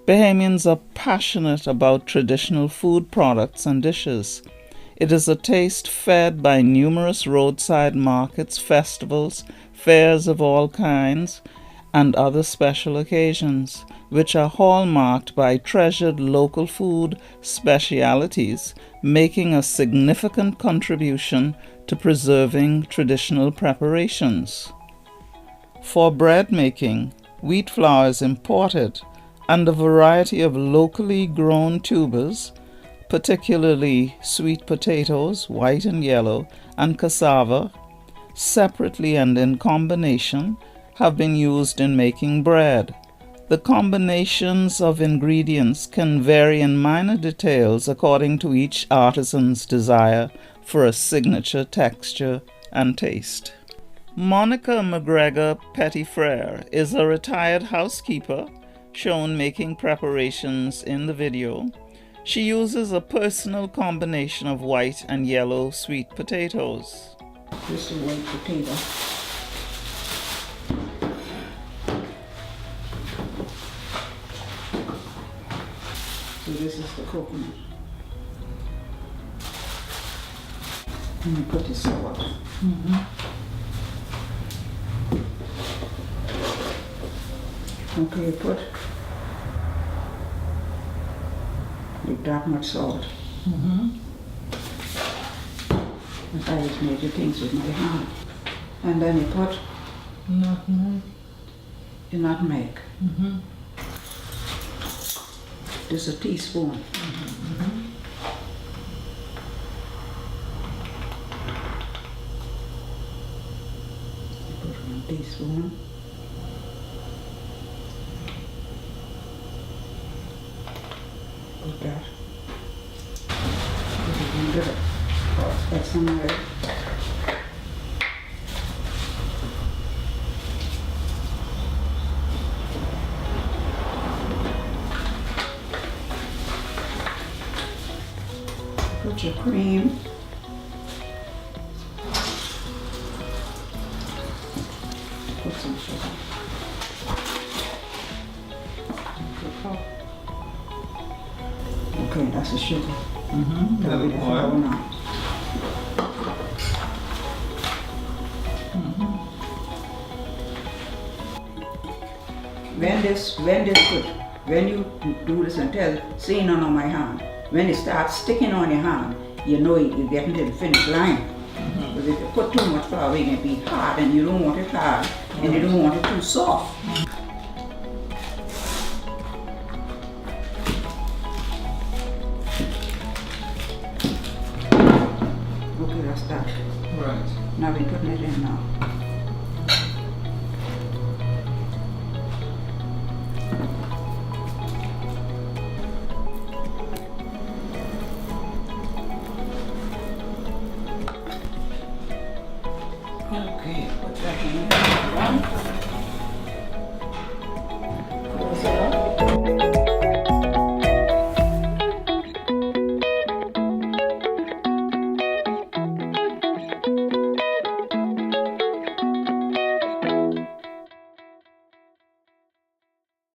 Bahamians are passionate about traditional food products and dishes. It is a taste fed by numerous roadside markets, festivals, fairs of all kinds, and other special occasions, which are hallmarked by treasured local food specialities, making a significant contribution to preserving traditional preparations. For bread making, wheat flour is imported, and a variety of locally grown tubers, particularly sweet potatoes, white and yellow, and cassava, separately and in combination, have been used in making bread. The combinations of ingredients can vary in minor details according to each artisan's desire for a signature texture and taste. Monica McGregor Petitfrere is a retired housekeeper shown making preparations in the video. She uses a personal combination of white and yellow sweet potatoes. This is white potato. So this is the coconut. And you put the salt. Okay, put that much salt. I just made the things with my hand. And then you put Nutmeg. the nutmeg. Just a teaspoon. You put 1 teaspoon. Put that. Put it in there. That's some red. Put your cream. Put some sugar. Okay, that's the sugar. That'll be the flour now. When you do this until see none on my hand, when it starts sticking on your hand, you know you're getting to the finish line. Because if you put too much flour in, it'll be hard, and you don't want it hard, and you don't want it too soft. Okay, that's that. Right. Now we're putting it in now. Okay, put that in there.